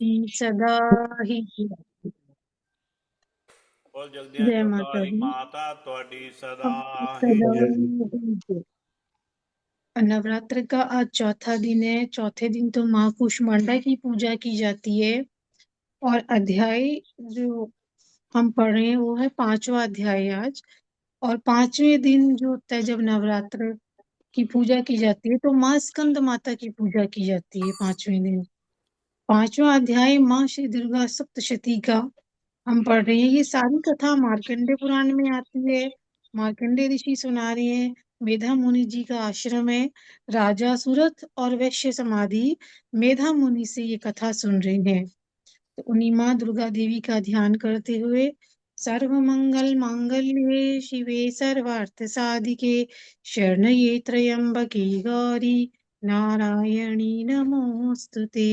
की सदा ही बोल जल्दियां जय माता जोतावाली दी। माता ਤੁਹਾਡੀ सदा ही सदा जय। ही जय। नवरात्र का आज चौथा दिन है। चौथे दिन तो माँ कुष्मांडा की पूजा की जाती है। और अध्याय जो हम पढ़ रहे हैं वो है पांचवा अध्याय आज। और पांचवें दिन जो होता है जब नवरात्र की पूजा की जाती है तो माँ स्कंद माता की पूजा की जाती है पांचवें दिन। पांचवा अध्याय माँ श्री दुर्गा सप्तशती का हम पढ़ रहे हैं। ये सारी कथा मार्कंडे पुराण में आती है। मार्कंडे ऋषि सुना रहे हैं। मेधा मुनि जी का आश्रम है। राजा सुरथ और वैश्य समाधि मेधा मुनि से ये कथा सुन रहे हैं। तो उन्हीं माँ दुर्गा देवी का ध्यान करते हुए सर्व मंगल मांगल्ये शिवे सर्वार्थ साधिके शरण्ये त्र्यंबके गौरी नारायणी नमोस्तुते।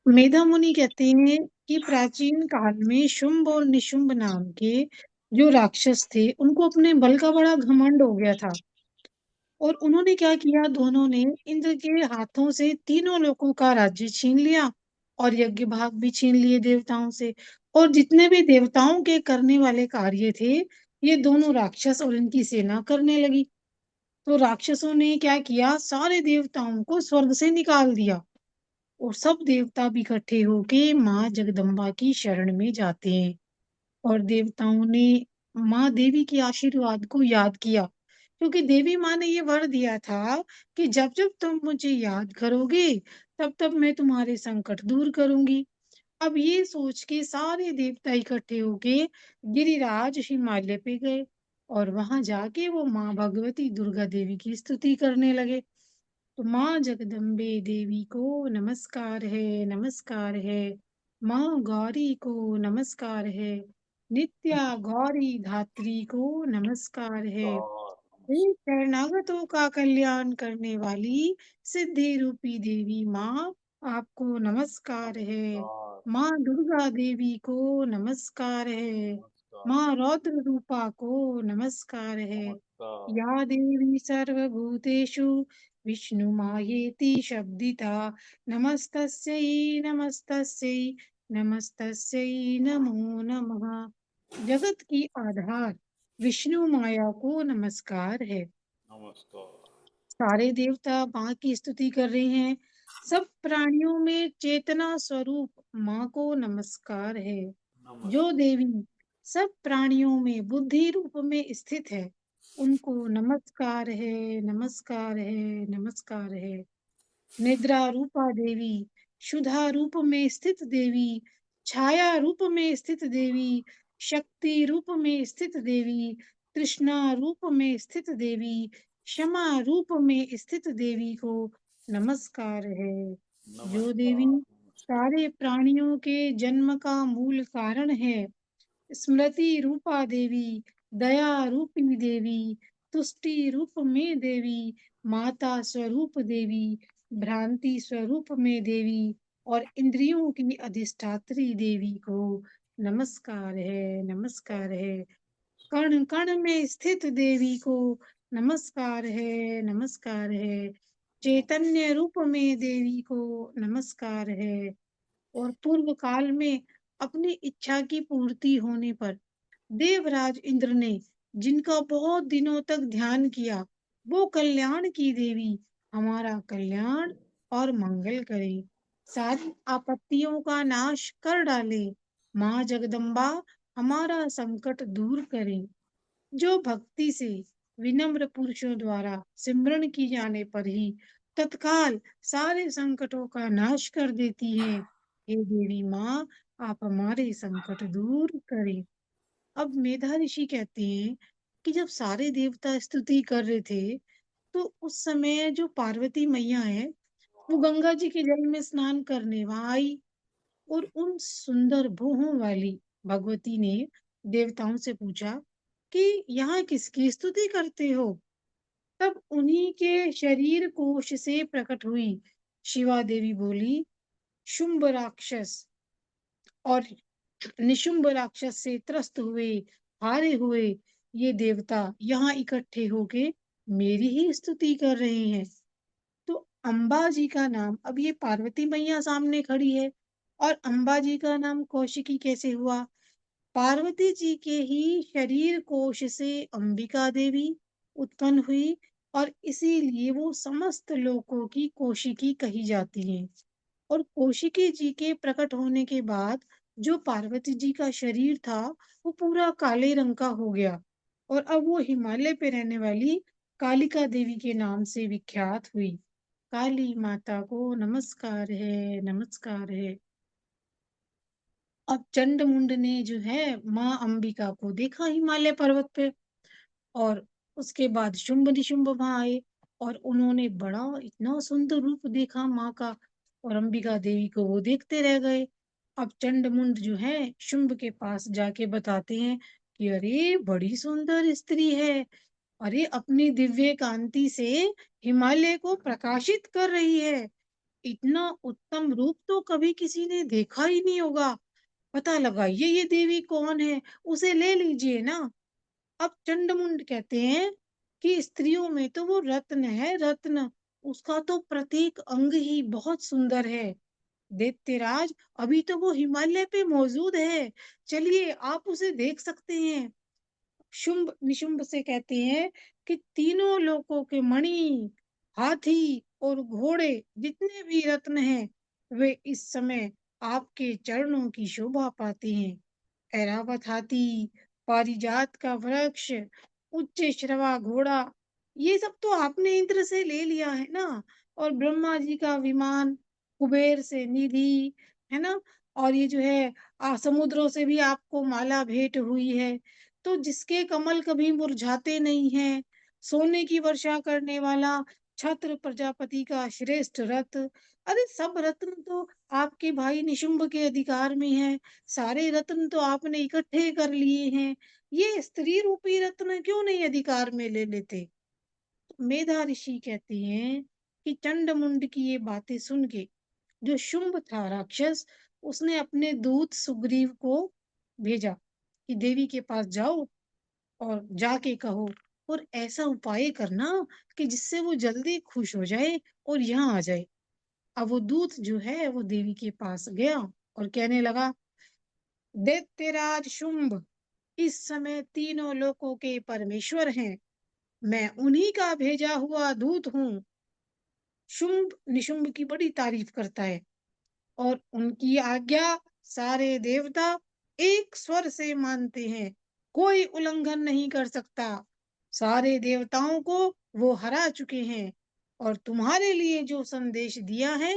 मेधा मुनि कहते हैं कि प्राचीन काल में शुंभ और निशुंभ नाम के जो राक्षस थे उनको अपने बल का बड़ा घमंड हो गया था। और उन्होंने क्या किया, दोनों ने इंद्र के हाथों से तीनों लोगों का राज्य छीन लिया और यज्ञ भाग भी छीन लिए देवताओं से। और जितने भी देवताओं के करने वाले कार्य थे ये दोनों राक्षस और इनकी सेना करने लगी। तो राक्षसों ने क्या किया, सारे देवताओं को स्वर्ग से निकाल दिया। और सब देवता भी इकट्ठे होके माँ जगदम्बा की शरण में जाते हैं। और देवताओं ने माँ देवी के आशीर्वाद को याद किया, क्योंकि देवी माँ ने ये वर दिया था कि जब जब तुम मुझे याद करोगे तब तब मैं तुम्हारे संकट दूर करूंगी। अब ये सोच के सारे देवता इकट्ठे होके गिरिराज हिमालय पे गए। और वहां जाके वो माँ भगवती दुर्गा देवी की स्तुति करने लगे। तो माँ जगदम्बे देवी को नमस्कार है, नमस्कार है। माँ गौरी को नमस्कार है। नित्या गौरी धात्री को नमस्कार है। हे शरणागतों का कल्याण करने वाली सिद्धि रूपी देवी माँ, आपको नमस्कार है। नमस्कार। माँ दुर्गा देवी को नमस्कार है। नमस्कार। माँ रौद्र रूपा को नमस्कार है। नमस्कार। या देवी सर्वभूतेषु विष्णु माहेति शब्दिता नमस्तस्यै नमस्तस्यै नमस्तस्यै नमो नमः। जगत की आधार विष्णु माया को नमस्कार है। नमस्कार। सारे देवता माँ की स्तुति कर रहे हैं। सब प्राणियों में चेतना स्वरूप माँ को नमस्कार है। जो नमस्कार। देवी सब प्राणियों में बुद्धि रूप में स्थित है उनको नमस्कार है, नमस्कार है, नमस्कार है। निद्रा रूपा देवी, क्षुधा रूप में स्थित देवी, छाया रूप में स्थित देवी, शक्ति रूप में स्थित देवी, तृष्णा रूप में स्थित देवी, क्षमा रूप में स्थित देवी को नमस्कार है। जो देवी नमस्कार। सारे प्राणियों के जन्म का मूल कारण है, स्मृति रूपा देवी, दया रूपी देवी, तुष्टि रूप में देवी, माता स्वरूप देवी, भ्रांति स्वरूप में देवी और इंद्रियों की अधिष्ठात्री देवी को नमस्कार है, नमस्कार है। कण कण में स्थित देवी को नमस्कार है, नमस्कार है। चैतन्य रूप में देवी को नमस्कार है। और पूर्व काल में अपनी इच्छा की पूर्ति होने पर देवराज इंद्र ने जिनका बहुत दिनों तक ध्यान किया, वो कल्याण की देवी हमारा कल्याण और मंगल करे, सारी आपत्तियों का नाश कर डाले। माँ जगदम्बा हमारा संकट दूर करे। जो भक्ति से विनम्र पुरुषों द्वारा सिमरण की जाने पर ही तत्काल सारे संकटों का नाश कर देती है। हे देवी माँ, आप हमारे संकट दूर करें। अब मेधा ऋषि कहते हैं कि जब सारे देवता स्तुति कर रहे थे तो उस समय जो पार्वती मैया है वो गंगा जी के जल में स्नान करने वहां आई। और उन सुंदर भुहों वाली भगवती ने देवताओं से पूछा कि यहाँ किसकी स्तुति करते हो। तब उन्हीं के शरीर कोश से प्रकट हुई शिवा देवी बोली, शुंभ राक्षस और निशुंभ राक्षस से त्रस्त हुए, हारे हुए ये देवता यहाँ इकट्ठे होके मेरी ही स्तुति कर रहे हैं। तो अम्बा जी का नाम, अब ये पार्वती मैया सामने खड़ी है और अम्बा जी का नाम कौशिकी कैसे हुआ? पार्वती जी के ही शरीर कोश से अंबिका देवी उत्पन्न हुई और इसीलिए वो समस्त लोकों की कोशिकी कही जाती हैं। और कौशिकी जी के प्रकट होने के बाद जो पार्वती जी का शरीर था वो पूरा काले रंग का हो गया और अब वो हिमालय पे रहने वाली कालिका देवी के नाम से विख्यात हुई। काली माता को नमस्कार है, नमस्कार है। अब चंड मुंड ने जो है माँ अंबिका को देखा हिमालय पर्वत पे और उसके बाद शुंभ निशुंभ वहां आए और उन्होंने बड़ा इतना सुंदर रूप देखा माँ का और अंबिका देवी को वो देखते रह गए। अब चंड मुंड जो है शुंभ के पास जाके बताते हैं कि अरे बड़ी सुंदर स्त्री है, अरे अपनी दिव्य कांति से हिमालय को प्रकाशित कर रही है, इतना उत्तम रूप तो कभी किसी ने देखा ही नहीं होगा। पता लगाइए ये देवी कौन है, उसे ले लीजिए ना। अब चंडमुंड कहते हैं कि स्त्रियों में तो वो रत्न है, रत्न, उसका तो प्रत्येक अंग ही बहुत सुंदर है। दैत्यराज, अभी तो वो हिमालय पे मौजूद है, चलिए आप उसे देख सकते हैं। शुंभ निशुंभ से कहते हैं कि तीनों लोकों के मणि, हाथी और घोड़े जितने भी रत्न हैं वे इस समय आपके चरणों की शोभा पाते हैं। ऐरावत हाथी, पारिजात का वृक्ष, उच्च श्रवा घोड़ा, ये सब तो आपने इंद्र से ले लिया है ना। और ब्रह्मा जी का विमान, कुबेर से निधि, है ना। और ये जो है समुद्रों से भी आपको माला भेंट हुई है। तो जिसके कमल कभी मुरझाते नहीं हैं, सोने की वर्षा करने वाला छत्र प्रजापति का श्रेष्ठ रथ, अरे सब रत्न तो आपके भाई निशुंभ के अधिकार में है। सारे रत्न तो आपने इकट्ठे कर लिए हैं, ये स्त्री रूपी रत्न क्यों नहीं अधिकार में ले लेते? मेधा ऋषि कहती हैं कि चंड मुंड की ये बातें सुन के जो शुंभ था राक्षस, उसने अपने दूत सुग्रीव को भेजा कि देवी के पास जाओ और जाके कहो और ऐसा उपाय करना कि जिससे वो जल्दी खुश हो जाए और यहाँ आ जाए। अब वो दूत जो है वो देवी के पास गया और कहने लगा, दैत्यराज शुंभ इस समय तीनों लोकों के परमेश्वर हैं, मैं उन्हीं का भेजा हुआ दूत हूँ। शुंभ निशुंभ की बड़ी तारीफ करता है और उनकी आज्ञा सारे देवता एक स्वर से मानते हैं, कोई उल्लंघन नहीं कर सकता। सारे देवताओं को वो हरा चुके हैं और तुम्हारे लिए जो संदेश दिया है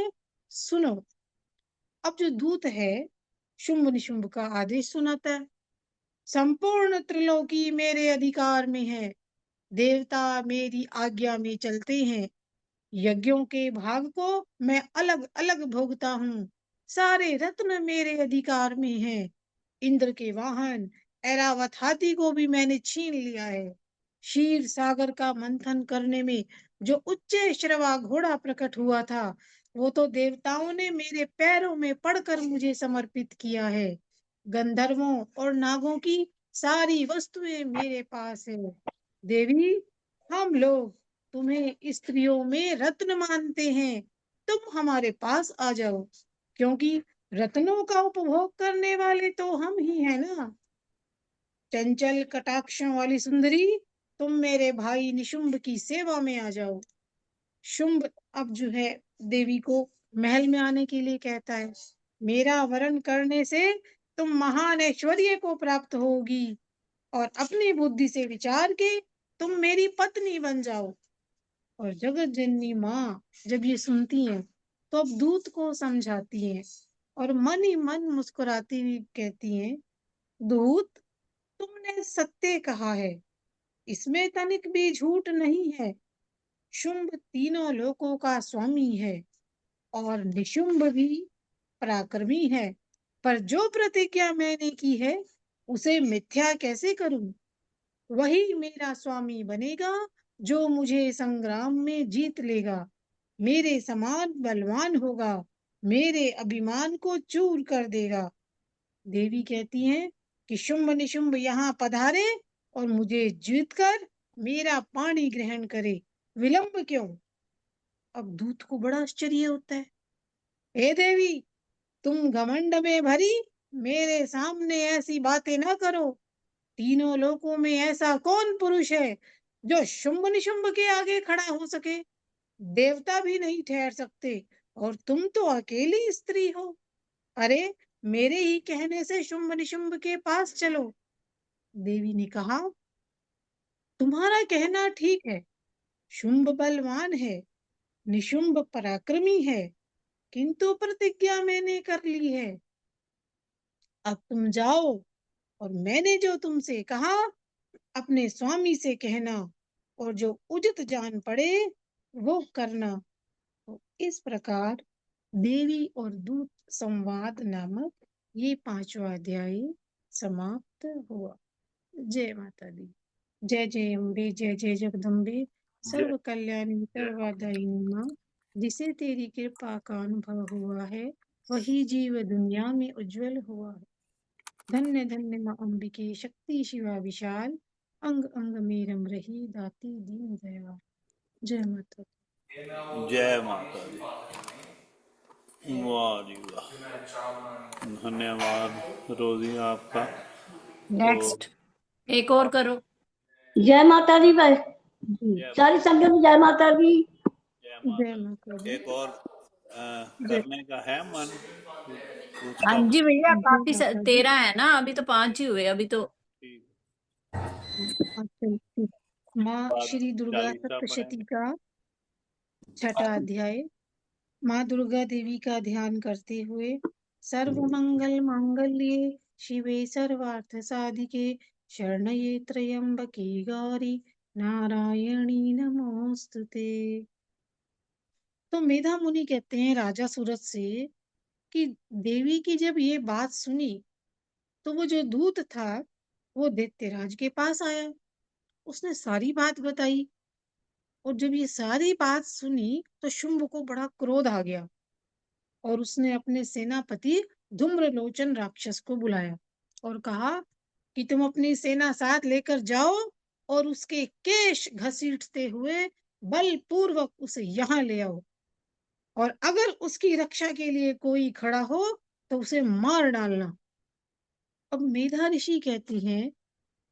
सुनो। अब जो दूत है शुंभ निशुंभ का आदेश सुनाता है, संपूर्ण त्रिलोकी मेरे अधिकार में है, देवता मेरी आज्ञा में चलते हैं, यज्ञों के भाग को मैं अलग अलग भोगता हूँ, सारे रत्न मेरे अधिकार में हैं, इंद्र के वाहन ऐरावत हाथी को भी मैंने छीन लिया है। क्षीर सागर का मंथन करने में जो उच्च श्रवा घोड़ा प्रकट हुआ था वो तो देवताओं ने मेरे पैरों में पड़कर मुझे समर्पित किया है। गंधर्वों और नागों की सारी वस्तुएं मेरे पास है। देवी, हम लोग तुम्हें स्त्रियों में रत्न मानते हैं, तुम हमारे पास आ जाओ, क्योंकि रत्नों का उपभोग करने वाले तो हम ही हैं ना। चंचल कटाक्षों वाली सुंदरी, तुम मेरे भाई निशुंभ की सेवा में आ जाओ। शुंभ अब जो है देवी को महल में आने के लिए कहता है, मेरा वरण करने से तुम महान ऐश्वर्य को प्राप्त होगी और अपनी बुद्धि से विचार के तुम मेरी पत्नी बन जाओ। और जगत जननी माँ जब ये सुनती हैं तो अब दूत को समझाती हैं और मन ही मन मुस्कुराती हुई कहती हैं, दूत, तुमने सत्य कहा है, इसमें तनिक भी झूठ नहीं है। शुंभ तीनों लोकों का स्वामी है और निशुंभ भी पराक्रमी है, पर जो प्रतिज्ञा मैंने की है उसे मिथ्या कैसे करूं? वही मेरा स्वामी बनेगा जो मुझे संग्राम में जीत लेगा, मेरे समान बलवान होगा, मेरे अभिमान को चूर कर देगा। देवी कहती हैं कि शुंभ निशुंभ यहाँ पधारे और मुझे जीतकर मेरा पानी ग्रहण करे, विलंब क्यों? अब दूत को बड़ा आश्चर्य होता है। हे देवी, तुम घमंड में भरी मेरे सामने ऐसी बातें ना करो। तीनों लोकों में ऐसा कौन पुरुष है जो शुंभ निशुंभ के आगे खड़ा हो सके? देवता भी नहीं ठहर सकते और तुम तो अकेली स्त्री हो। अरे, मेरे ही कहने से शुंभ निशुंभ के पास चलो। देवी ने कहा, तुम्हारा कहना ठीक है। शुंभ बलवान है, निशुंभ पराक्रमी है, किंतु प्रतिज्ञा मैंने कर ली है। अब तुम जाओ और मैंने जो तुमसे कहा अपने स्वामी से कहना, और जो उचित जान पड़े वो करना। तो इस प्रकार देवी और दूत संवाद नामक ये 5वां अध्याय समाप्त हुआ। जय माता दी। जय जय अम्बे, जय जय जगदम्बे, जय सर्व कल्याणी जय माता सर्वदायिनी माँ। जिसे तेरी कृपा का अनुभव हुआ है वही जीव दुनिया में उज्जवल हुआ है। धन्य धन्य माँ अम्बिके, शक्ति शिवा विशाल, अंग अंग में रम रही दाती दीन दयाल। जय माता दी। जय माता दी। वाह जी वाह, धन्यवाद रोजी आपका। तो नेक्स्ट एक और करो। जय माता दी भाई, जी, जय सारी संगत को जय माता दी। जय जय माता माता दी। दी। एक और जय करने का है मन, हाँ पूछता जी भैया, जय काफी माता दी। 13 है ना, अभी तो 5 ही हुए अभी तो। ठीक। अच्छा, ठीक। माँ बाद श्री दुर्गा चालीसा सप्तशती पढ़ेंगे। का 6वां अध्याय। माँ दुर्गा देवी का ध्यान करते हुए, सर्व मंगल मांगल्ये शिवे सर्वार्थ साधिके शरण्ये त्र्यंबके गौरी नारायणी नमोस्तुते। तो मेधा मुनि कहते हैं राजा सूरज से कि देवी की जब ये बात सुनी तो वो जो दूत था वो दैत्यराज के पास आया। उसने सारी बात बताई, और जब ये सारी बात सुनी तो शुंभ को बड़ा क्रोध आ गया, और उसने अपने सेनापति धूम्रलोचन राक्षस को बुलाया और कहा कि तुम अपनी सेना साथ लेकर जाओ और उसके केश घसीटते हुए बलपूर्वक उसे यहाँ ले आओ, और अगर उसकी रक्षा के लिए कोई खड़ा हो तो उसे मार डालना। अब मेधा ऋषि कहती हैं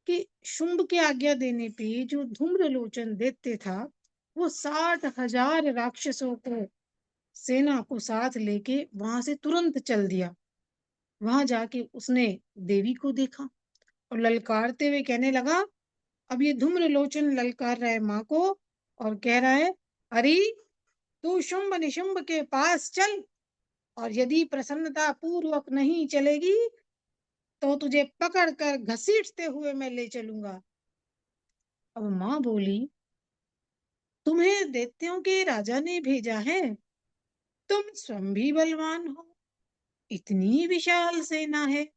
कि शुंभ के आज्ञा देने पे जो धूम्रलोचन दैत्य था वो 60,000 राक्षसों को, सेना को साथ लेके वहां से तुरंत चल दिया। वहां जाके उसने देवी को देखा और ललकारते हुए कहने लगा, अब ये धूम्रलोचन ललकार रहा है माँ को और कह रहा है, अरे तू शुंभ निशुंभ के पास चल, और यदि प्रसन्नता पूर्वक नहीं चलेगी तो तुझे पकड़कर घसीटते हुए मैं ले चलूंगा। अब माँ बोली, तुम्हें दैत्यों के राजा ने भेजा है, तुम स्वयं भी बलवान हो, इतनी विशाल सेना है,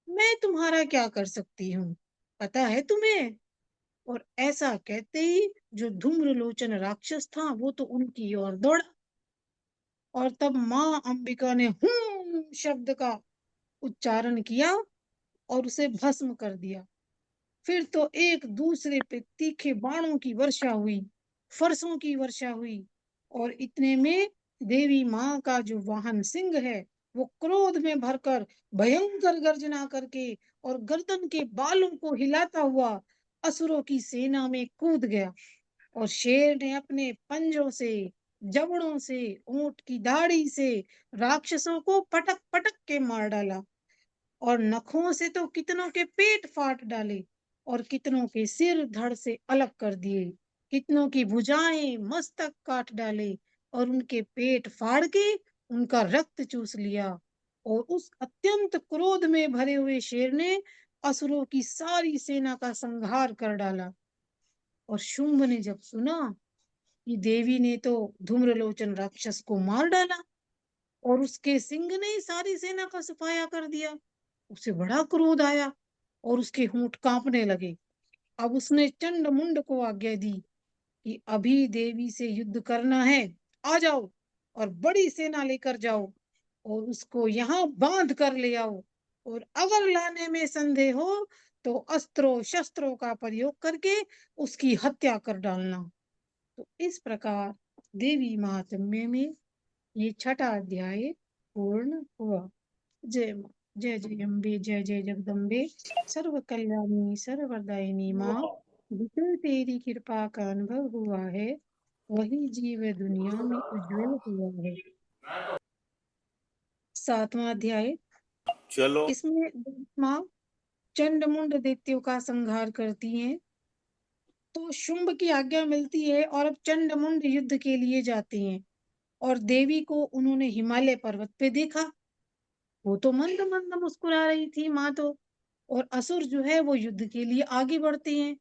मैं तुम्हारा क्या कर सकती हूँ, पता है तुम्हें? और ऐसा कहते ही जो धूम्रलोचन राक्षस था वो तो उनकी ओर दौड़ा, और तब माँ अंबिका ने हूं शब्द का उच्चारण किया और उसे भस्म कर दिया। फिर तो एक दूसरे पे तीखे बाणों की वर्षा हुई, फरसों की वर्षा हुई, और इतने में देवी माँ का जो वाहन सिंह है वो क्रोध में भरकर भयंकर गर्जना करके और गर्दन के बालों को हिलाता हुआ असुरों की सेना में कूद गया, और शेर ने अपने पंजों से, जबड़ों से, ऊंट की दाढ़ी से राक्षसों को पटक पटक के मार डाला, और नखों से तो कितनों के पेट फाड़ डाले, और कितनों के सिर धड़ से अलग कर दिए, कितनों की भुजाएं मस्तक काट डाले, और उनके पेट फाड़ के उनका रक्त चूस लिया। और उस अत्यंत क्रोध में भरे हुए शेर ने असुरों की सारी सेना का संहार कर डाला। और शुंभ ने जब सुना कि देवी ने तो धूम्रलोचन राक्षस को मार डाला और उसके सिंह ने ही सारी सेना का सफाया कर दिया, उसे बड़ा क्रोध आया और उसके होंठ कांपने लगे। अब उसने चंड मुंड को आज्ञा दी कि अभी देवी से युद्ध करना है, आ जाओ और बड़ी सेना लेकर जाओ और उसको यहाँ बांध कर ले आओ, और अगर लाने में संदेह हो तो अस्त्रों शस्त्रों का प्रयोग करके उसकी हत्या कर डालना। तो इस प्रकार देवी महात्म्य में ये छठा अध्याय पूर्ण हुआ। जय माँ। जय जय अम्बे, जय जय जगदम्बे, सर्व कल्याणी सर्वदायिनी माँ, जिसे तेरी कृपा का अनुभव हुआ है वही जीव दुनिया में उज्जवल हुआ है। सातवां अध्याय। चलो इसमें माँ चंड मुंड दैत्यों का संहार करती हैं। तो शुंभ की आज्ञा मिलती है और अब चंड मुंड युद्ध के लिए जाते हैं। और देवी को उन्होंने हिमालय पर्वत पे देखा। वो तो मंद मंद मुस्कुरा रही थी माँ तो। और असुर जो है वो युद्ध के लिए आगे बढ़ते हैं।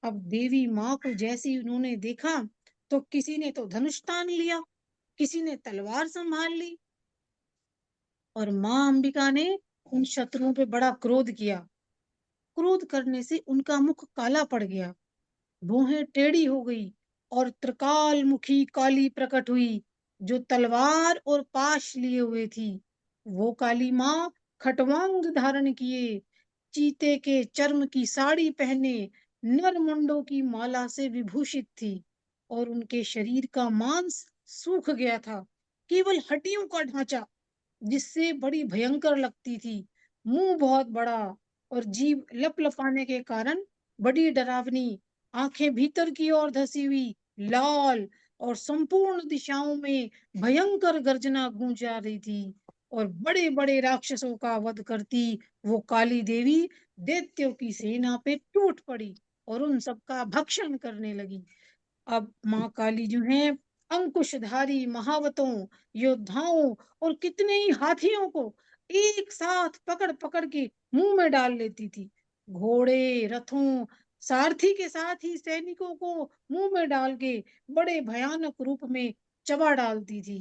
अब देवी माँ को जैसे ही उन्होंने देखा तो किसी ने तो धनुष तान लिया, किसी ने तलवार संभाल ली। और माँ अंबिका ने उन शत्रुओं पे बड़ा क्रोध किया। क्रोध करने से उनका मुख काला पड़ गया, भौहें टेढ़ी हो गई और त्रिकाल मुखी काली प्रकट हुई, जो तलवार और पाश लिए हुए थी। वो काली माँ खटवांग धारण किए, चीते के चर्म की साड़ी पहने, नर मुंडों की माला से विभूषित थी। और उनके शरीर का मांस सूख गया था, केवल हड्डियों का ढांचा जिससे बड़ी भयंकर लगती थी। मुंह बहुत बड़ा और जीभ लपलपाने के कारण बड़ी डरावनी। आंखें भीतर की ओर धसी हुई, लाल, और संपूर्ण दिशाओं में भयंकर गर्जना गूंज आ रही थी। और बड़े बड़े राक्षसों का वध करती वो काली देवी दैत्यों की सेना पे टूट पड़ी और उन सबका भक्षण करने लगी। अब माँ काली जो है अंकुशधारी महावतों, योद्धाओं और कितने ही हाथियों को एक साथ पकड़ पकड़ के मुंह में डाल लेती थी। घोड़े, रथों, सारथी के साथ ही सैनिकों को मुंह में डाल के बड़े भयानक रूप में चबा डालती थी।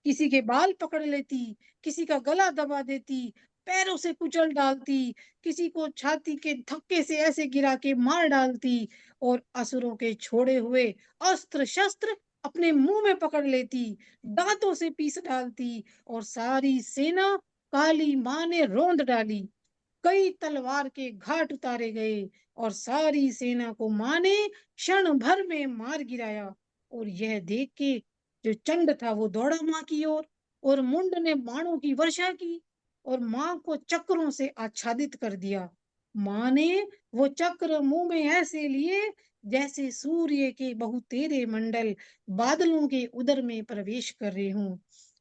किसी के बाल पकड़ लेती, किसी का गला दबा देती, पैरों से कुचल डालती, किसी को छाती के धक्के से ऐसे गिरा के मार डालती। और असुरों के छोड़े हुए अस्त्र शस्त्र अपने मुंह में पकड़ लेती, दांतों से पीस डालती। और सारी सेना काली माँ ने रोंद डाली। कई तलवार के घाट उतारे गए और सारी सेना को माँ ने क्षण भर में मार गिराया। और यह देख के जो चंड था वो दौड़ा माँ की ओर, और मुंड ने बाणों की वर्षा की और माँ को चक्रों से आच्छादित कर दिया। माँ ने वो चक्र मुंह में ऐसे लिए जैसे सूर्य के बहुतेरे मंडल बादलों के उदर में प्रवेश कर रहे हों।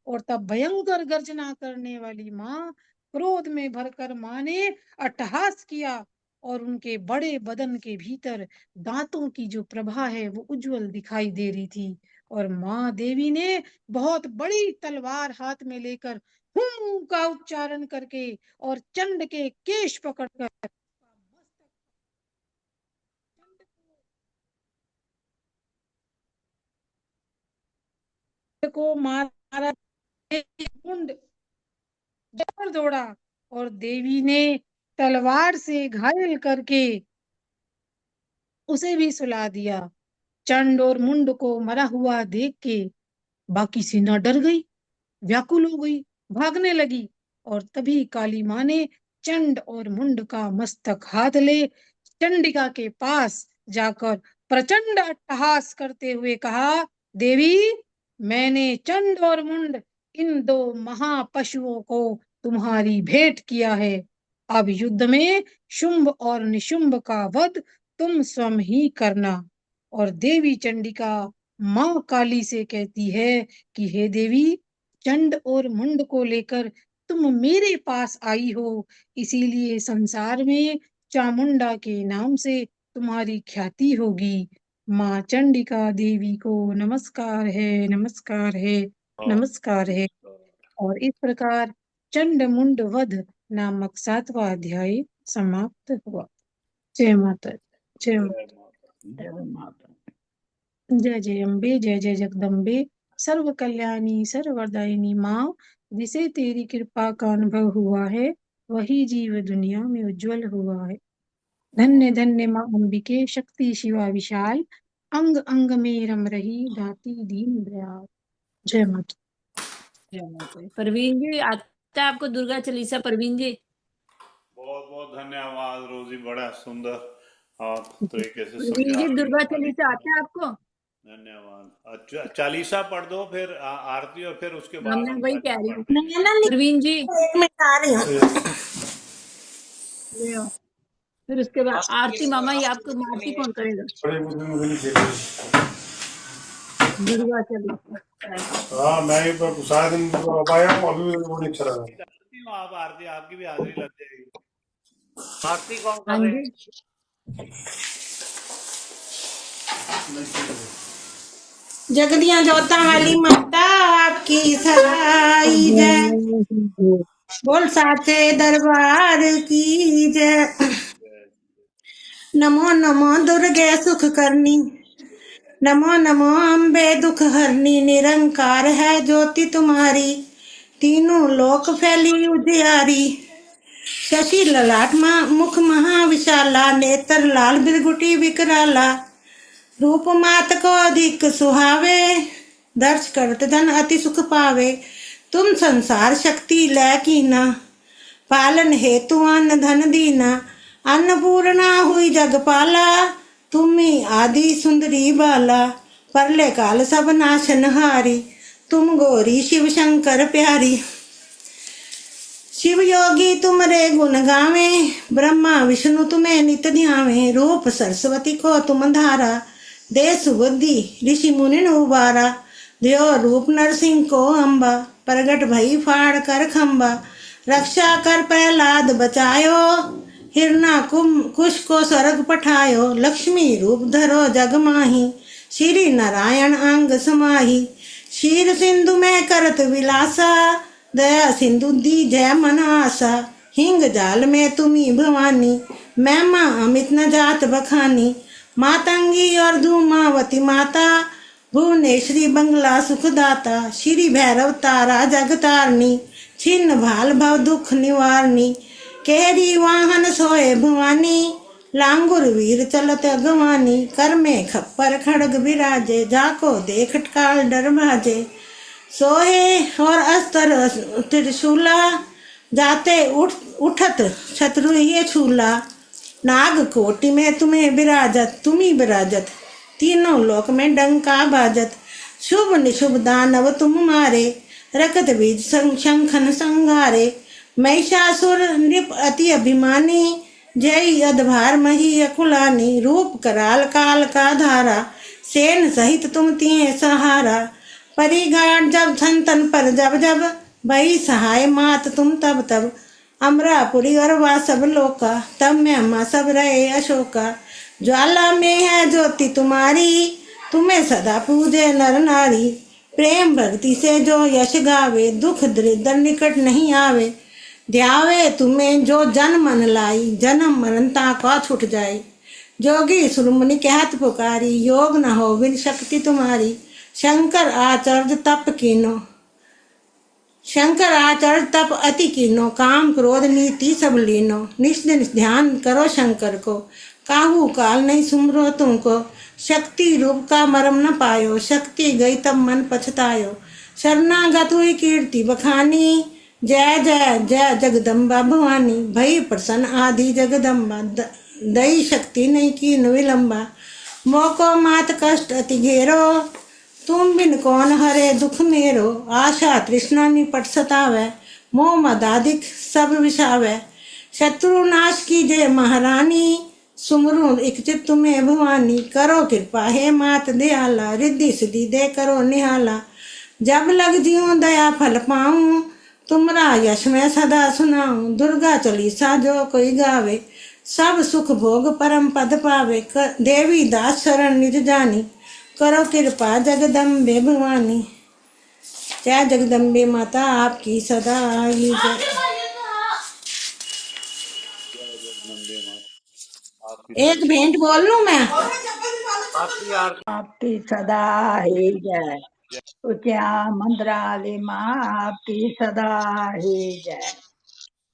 और तब भयंकर गर्जना करने वाली माँ क्रोध में भरकर माँ ने अट्टहास किया और उनके बड़े बदन के भीतर दांतों की जो प्रभा है वो उज्जवल दिखाई दे रही थी। और माँ देवी ने बहुत बड़ी तलवार हाथ में लेकर हुम का उच्चारण करके और चंड के केश पकड़कर को मारा। मुंड जोर दौड़ा और देवी ने तलवार से घायल करके उसे भी सुला दिया। चंड और मुंड को मरा हुआ देख के बाकी सेना डर गई, व्याकुल हो गई, भागने लगी। और तभी काली माँ ने चंड और मुंड का मस्तक हाथ ले चंडिका के पास जाकर प्रचंड अट्टहास करते हुए कहा, देवी, मैंने चंड और मुंड इन दो महापशुओं को तुम्हारी भेंट किया है। अब युद्ध में शुंभ और निशुंभ का वध तुम स्वयं ही करना। और देवी चंडिका माँ काली से कहती है कि हे देवी, चंड और मुंड को लेकर तुम मेरे पास आई हो, इसीलिए संसार में चामुंडा के नाम से तुम्हारी ख्याति होगी। माँ चंडिका देवी को नमस्कार है, नमस्कार है, नमस्कार है। और इस प्रकार चंड मुंड वध नामक 7वां अध्याय समाप्त हुआ। जय माता दी, जय माता, जय माता। जय जय अम्बे, जय जय जगदम्बे, सर्व कल्याणी सर्वदायिनी माँ, जिसे तेरी कृपा का अनुभव हुआ है वही जीव दुनिया में उज्जवल हुआ है। धन्य धन्य माँ अंबिके, शक्ति शिवा विशाल, अंग अंग में रम रही दाती दीन दयाल। जय माता। जय माता। परवीन जी, आता है आपको दुर्गा चालीसा? परवीन जी, बहुत बहुत धन्यवाद रोजी, बड़ा सुंदर आप तरीके से परवीन समझा जी, रही दुर्गा हैं। चालीसा आता है आपको? धन्यवाद। अच्छा, चालीसा पढ़ दो, फिर आरती, और फिर उसके बाद मैं हम वही भजन कह रही हूँ। पढ़ते हैं। नैना प्रवीण जी एक मिनट आ रही हूँ। ले आओ। फिर उसके बाद आरती। मामा ये आपको आरती कौन करेगा? दुर्गा चालीसा। हाँ मैं ही शायद पाया हूँ, अभी वो नहीं चला रहा। आरती हो आप, आरती आपकी भी हाजिरी लग जाएगी। आरती कौन हाँ कर रहे जी। हैं? जगदियां जोता वाली माता आपकी सराई जय, बोल साचे दरबार की जय। नमो नमो दुर्गे सुख करनी, नमो नमो अम्बे दुख हरनी। निरंकार है ज्योति तुम्हारी, तीनों लोक फैली उजियारी। शशि ललाट मुख महाविशाला, नेत्र लाल बिरगुटी विकराला। रूप मात को अधिक सुहावे, दर्श करत धन अति सुख पावे। तुम संसार शक्ति लै कीना, पालन हेतु अन्न धन दीना। अन्नपूर्णा हुई जगपाला, तुम्ही आदि सुंदरी बाला। परले काल सब नाशनहारी, तुम गौरी शिव शंकर प्यारी। शिव योगी तुमरे गुण गावे, ब्रह्मा विष्णु तुम्हें नित ध्यावे। रूप सरस्वती को तुम धारा, दे सुबुद्धि ऋषि मुनि उबारा। देव रूप नरसिंह को अम्बा, प्रगट भई फाड़ कर खम्बा। रक्षा कर प्रहलाद बचायो, हिरना कुश को स्वर्ग पठायो। लक्ष्मी रूप धरो जग माही, श्री नारायण अंग समाही। क्षीर सिंधु में करत विलासा, दया सिंधु दी जय मन आशा। हिंग जाल में तुम्ही भवानी, महिमा अमित न जात बखानी। मातंगी और धूमावती माता, भुवनेश्वरी बंगला सुखदाता। श्री भैरव तारा जगतारनी, छिन्न भाल भव दुख निवारणी। केहरी वाहन सोए भवानी, लांगुर वीर चलत अगवानी। कर में खप्पर खड़ग विराजे, जाको देख काल डर भाजे। सोहे और अस्तर त्रिशूला, जाते उठत शत्रु ये छूला। नाग कोटि में तुम्हें विराजत, तुम्ही विराजत, तीनों लोक में डंका बाजत। शुभ निशुभ दानव तुम मारे, रकत बीज शंखन संघारे। महिषासुर नृप अति अभिमानी, जय अधभार मही अकुलानी। रूप कराल काल का धारा, सेन सहित तुम तिये सहारा। परिघाट जब संतन पर जब जब, भई सहाय मात तुम तब तब। अमरापुरी और वा सब लोका, तब में अम्मा सब रहे अशोका। ज्वाला में है ज्योति तुम्हारी, तुम्हें सदा पूजे नर नारी। प्रेम भक्ति से जो यश गावे, दुख दरिद्र निकट नहीं आवे। ध्यावे तुम्हें जो जन मन लाई, जन्म मरणता का छुट जाए। जोगी सुरमुनि कहत पुकारी, योग न हो बिन शक्ति तुम्हारी। शंकर आचर्य तप कीनो, शंकर आचर्य तप अति कीनो। काम क्रोध नीति सब लीनो, निष्दिन ध्यान करो शंकर को। काहू काल नहीं सुमरो तुमको, शक्ति रूप का मरम न पायो। शक्ति गई तब मन पछतायो, शरणागत हुई कीर्ति बखानी। जय जय जय जगदम्बा भवानी, भई प्रसन्न आदि जगदम्बा। दई शक्ति नहीं की विलंबा, मोको मात कष्ट अति घेरो। तुम बिन कौन हरे दुख मेरो, आशा तृष्णा निपट सतावे। मोह मदाधिक सब विषावे, शत्रु नाश की जय महारानी। सुमरू इच्छित तुम्हें भवानी, करो कृपा हे मात दयाला। रिद्धि सिद्धि दे करो निहाला, जब लग जियो दया फल पाऊं। तुमरा यश मैं सदा सुनाऊं, दुर्गा चालीसा जो कोई गावे। सब सुख भोग परम पद पावे, देवी दास शरण निज जानी। करो कृपा जगदम्बे भवानी, जय जगदम्बे माता आपकी सदा ही जय। एक भेंट बोल लूं मैं? आपकी सदा ही जय, ऊंचा मंत्रालय माँ आपकी सदा ही जय।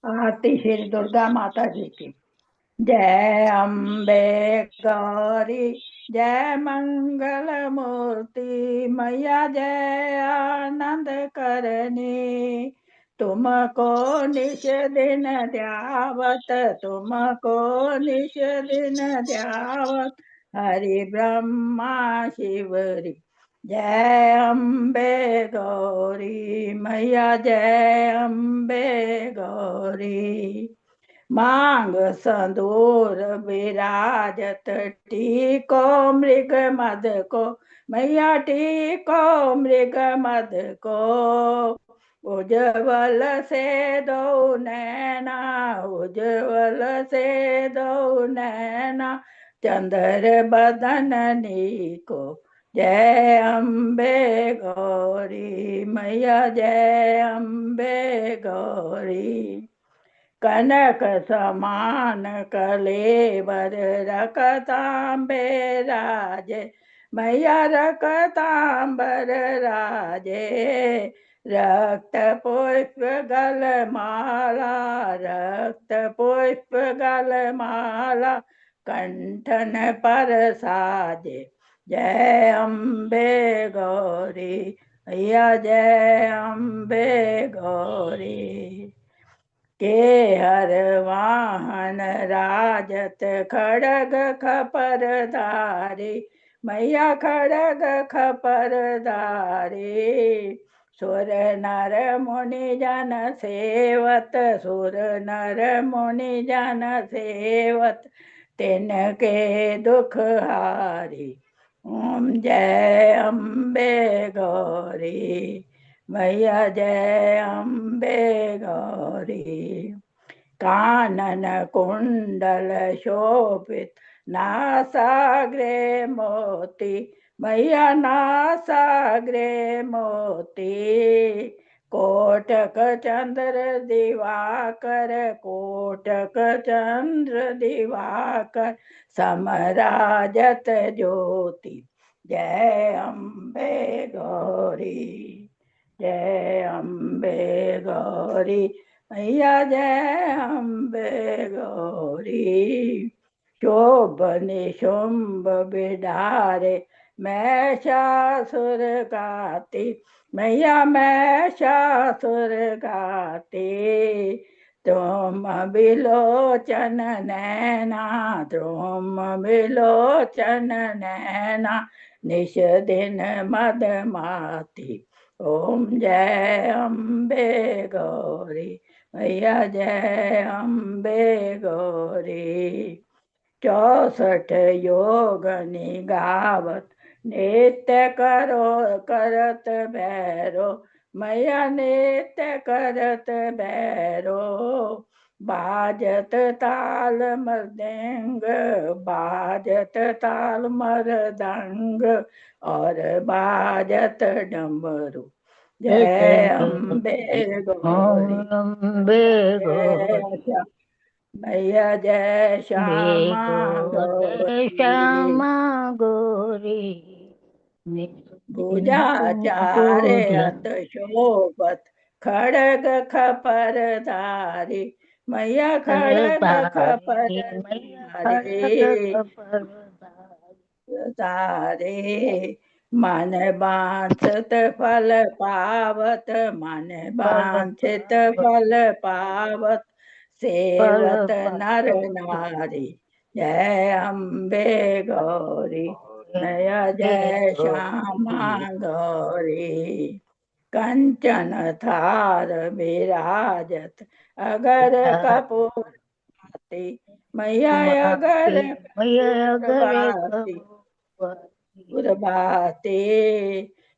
आरती श्री दुर्गा माता जी की। जय अम्बे गौरी, जय मंगल मूर्ति मैया, जय आनंद करनी। तुमको निश दिन ध्यावत, तुमको निश दिन ध्यावत। हरि ब्रह्मा शिवरी जय अम्बे गौरी मैया जय अम्बे गौरी। मांग संदूर विराजत टीको मृग मद को मैया टीको मृग मद को। उज्जवल से दो नैना उज्जवल से दो नैना चंद्र बदननी को जय अम्बे गौरी मैया जय अम्बे गौरी। कनक समान कलेवर रकतांबे राजे मैया रकतांबर राजे। रक्त पुष्प गलमाला रक्त पुष्प गलमाला कंठन पर साजे जय अम्बे गौरी मैया जय अम्बे गौरी। के हर वाहन राजत खड़ग खपर धारी मैया खड़ग खपर धारी। सुर नर मुनि जन सेवत सुर नर मुनि जन सेवत तिनके दुख हारी। ओम जय अम्बे गौरी मैया जय अम्बे गौरी। कानन कुंडल शोभित नासाग्रे मोती मैया नासाग्रे मोती। कोटक चंद्र दिवाकर कोटक चंद्र दिवाकर समराजत ज्योति जय अम्बे गौरी जय अम्बे गौरी मैया जय अम्बे गौरी। शोभ निशुंभ बिडारे महिषासुर गाती मैया महिषासुर गाती। तुम बिलोचन नैना तुम बिलोचन नैना निश दिन मदमाती। ओम जय अम्बे गौरी मैया जय अम्बे गौरी। 64 योग निगावत नित्य करो करत भैरो मैया नित्य करत भैरो। बाजत ताल मृदंग बाजत ताल मृदंग और बाजत डमरू जय अम्बे गौरी अम्बे गौरी मैया जय श्यामा जय गौरी। श्यामा गौरी भुजा चारे अत शोभत खड़ग खपर धारी मैया खड़ग खपर धारी। तारे मन बांछत फल पावत मन बांछित फल पावत सेवत नर नारी जय अम्बे गौरी मैया जय श्यामा गौरी। कंचन थार विराजत अगर कपूर बाती मैया अगर कपूर बाती।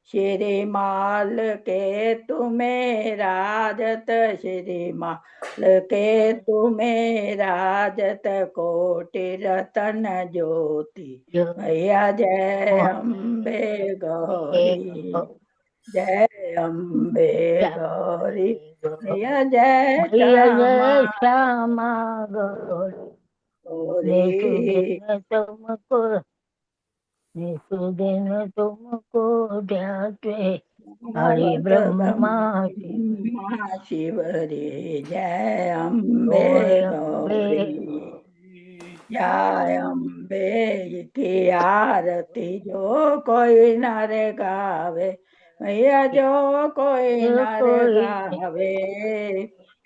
श्री माल के तुम्हें राजत श्री माल के तुम्हें राजत कोटि रतन ज्योति मैया जय अम्बे गौरी जय अम्बे गौरी मैया जय श्यामा गौरी तुमको निसुदिन तुमको ध्याते हरि ब्रह्मा शिवरी जय अम्बे गौरी जय अम्बे की आरती जो कोई नर गावे मैया जो कोई नर गावे।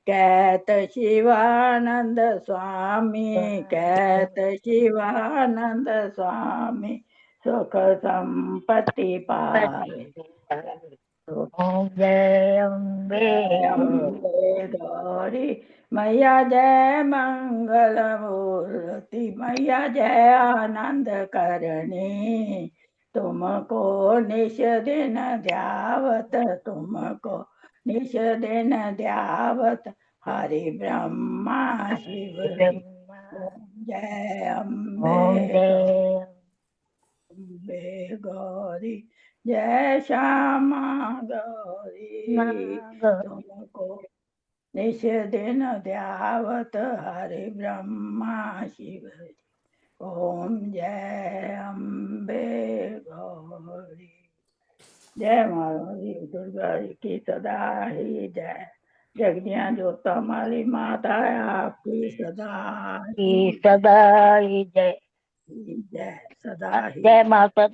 कहत शिवानंद स्वामी, कहत शिवानंद स्वामी, सुख संपत्ति पाए। जय अम्बे अम्बे गौरी मैया जय मंगल मूर्ति, मैया जय आनंद करणी, तुमको निश दिन ध्यावत, तुमको निश दिन ध्यावत, हरि ब्रह्मा शिव जय अम्बे अम्बे गौरी जय श्यामा गौरी, तुमको निश दिन ध्यावत, हरि ब्रह्मा शिव। ओम जय अम्बे गौरी। जय माता दुर्गा की सदा ही जय। जगदियां जोता माली माता आपकी सदा ही सदा ही जय। जय सदा ही जय माता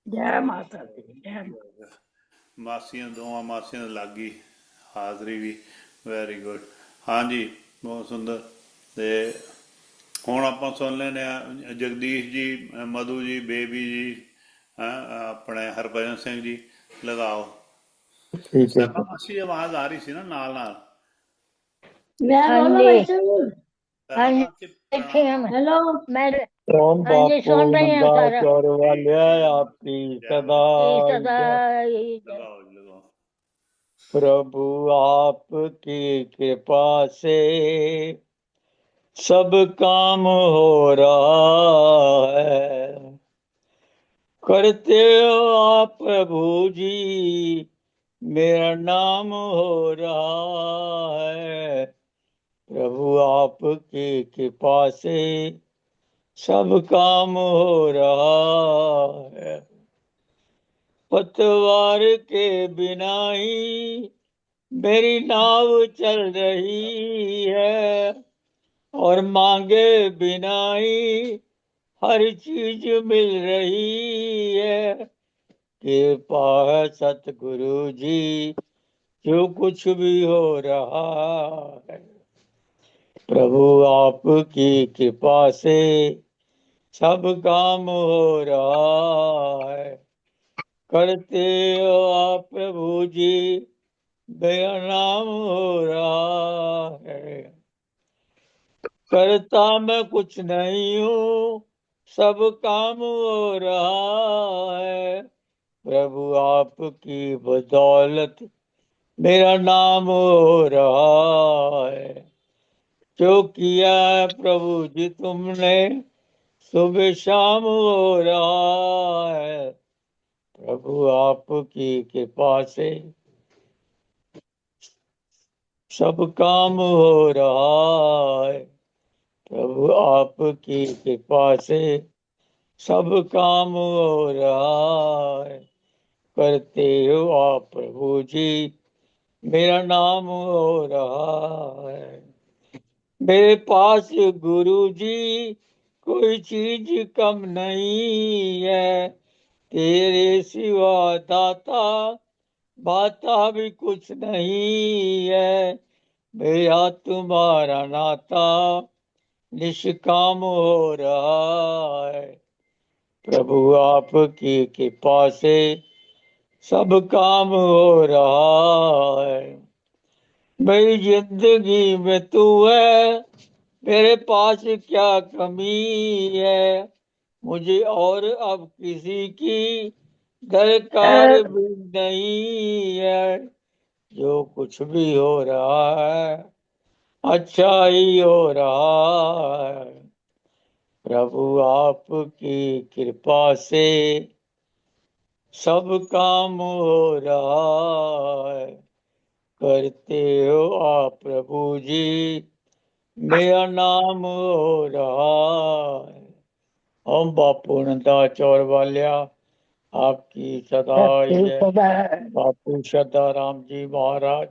जय माता दी जय। ਮਾਸੀਆਂ ਦੋਵਾਂ ਮਾਸੀਆਂ ਲੱਗੀ ਹਾਜ਼ਰੀ ਵੀ ਵੈਰੀ ਗੁੱਡ। ਹਾਂਜੀ ਬਹੁਤ ਸੁੰਦਰ। ਤੇ ਹੁਣ ਆਪਾਂ ਸੁਣ ਲੈਂਦੇ ਹਾਂ ਜਗਦੀਸ਼ ਜੀ, ਮਧੂ ਜੀ, ਬੇਬੀ ਜੀ, ਆਪਣੇ ਹਰਭਜਨ ਸਿੰਘ ਜੀ ਲਗਾਓ। ਸਰਬਾ ਮਾਸੀ ਆਵਾਜ਼ ਆ ਰਹੀ ਸੀ ਨਾ ਨਾਲ ਨਾਲ। मैं बोला भाई साहब, हेलो ओम बापू मंदाचौर वाले आपकी सदा लगाओ लगाओ। प्रभु आपकी कृपा से सब काम हो रहा है, करते हो आप प्रभु जी, मेरा नाम हो रहा है। प्रभु आपकी कृपा से सब काम हो रहा है। पतवार के बिना ही मेरी नाव चल रही है, और मांगे बिना ही हर चीज मिल रही है। कृपा है सतगुरु जी, जो कुछ भी हो रहा है। प्रभु आपकी कृपा से सब काम हो रहा है, करते हो आप प्रभु जी, मेरा नाम हो रहा है। करता मैं कुछ नहीं हूँ, सब काम हो रहा है। प्रभु आपकी बदौलत मेरा नाम हो रहा है। जो किया है प्रभु जी तुमने, सुबह शाम हो रहा है। प्रभु आपकी कृपा से सब काम हो रहा है। प्रभु आपकी कृपा से सब काम हो रहा है, करते हो आप प्रभु जी, मेरा नाम हो रहा है। मेरे पास गुरु जी कोई चीज कम नहीं है, तेरे सिवा दाता बाता भी कुछ नहीं है। मेरा तुम्हारा नाता निष्काम हो रहा है। प्रभु आपकी कृपा से सब काम हो रहा है। मेरी जिंदगी में तू है, मेरे पास क्या कमी है। मुझे और अब किसी की दरकार भी नहीं है। जो कुछ भी हो रहा है अच्छा ही हो रहा है। प्रभु आपकी कृपा से सब काम हो रहा है, करते हो आप प्रभु जी, मेरा नाम हो रहा है। ओम बापू नंदाचौर वालिया आपकी सदा जय। बापू सदा राम जी महाराज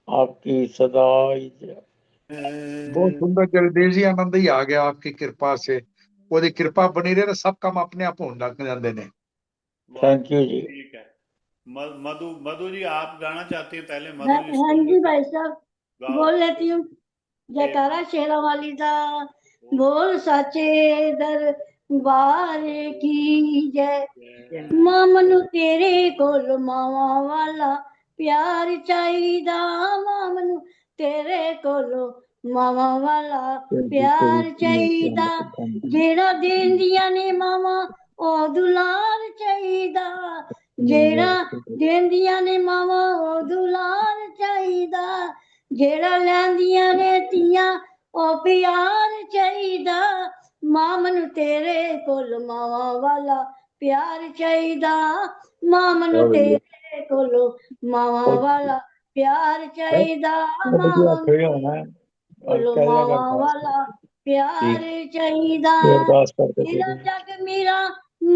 आपकी सदा जय। बहुत सुंदर जगदीश जी, आनंद ही आ गया आपकी कृपा से। ਉਹਦੀ ਕਿਰਪਾ ਬਣੀ ਰਹੇ ਤਾਂ ਸਭ ਕੰਮ ਆਪਣੇ ਆਪ ਹੋਣ ਲੱਗ ਜਾਂਦੇ ਨੇ। थैंक यू जी। ठीक है। मधु मधु जी आप गाना चाहती है पहले? मधु जी हाँ जी भाई साहब, बोल लेती हूँ। जयकारा शेरा वाली दा बोल सच्चे दरबार की जय। मां मनु तेरे कोल मावा वाला प्यार चाहिदा, मां मनु तेरे कोलो मावा वाला प्यार चाहिदा, जेड़ा देंदियां ने मावा ओ दुलार चाहिदा, जेड़ा देंदियां ने मावा ओ दुलार चाहिदा, जेड़ा लैंदियां ने तियां ओ प्यार चाहिदा, मां मनु तेरे कोल मावा वाला प्यार चाहिदा, मां मनु तेरे कोलो मावा वाला प्यार चाहिदा, मां मनु कोलो मावा वाला प्यार चाहिदा, तेरा जग मेरा